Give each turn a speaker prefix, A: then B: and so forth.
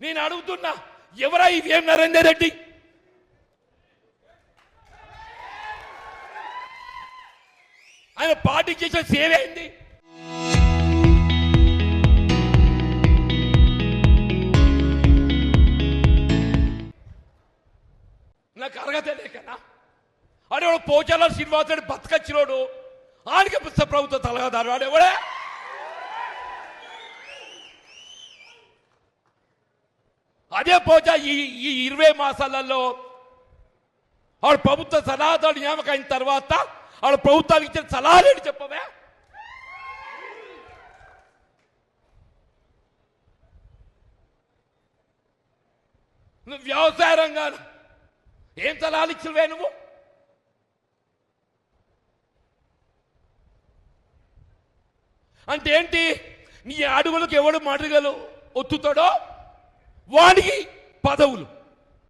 A: నేను అడుగుతున్నా, ఎవరా ఈ వేం నరేందర్ రెడ్డి? ఆయన పార్టీ చేసిన సేవ ఏంది? నాకు అర్హత లేకనా? అడే వాడు పోచాల శ్రీనివాసుడు బతకచ్చినోడు, ఆడికి ప్రభుత్వ తలగాదారు వాడు ఎవడే? అదే పోచా ఈ 20 మాసాలలో ఆవిడ ప్రభుత్వ సలహాదారు నియామకం అయిన తర్వాత ఆవిడ ప్రభుత్వానికి ఇచ్చిన సలహాలేంటి చెప్పవే? నువ్వు వ్యవసాయ రంగాలు ఏం సలహాలు ఇచ్చినవే నువ్వు? అంటే ఏంటి? నీ అడుగులకు ఎవడు మడుగలు ఒత్తుతాడో వాడికి పదవులు.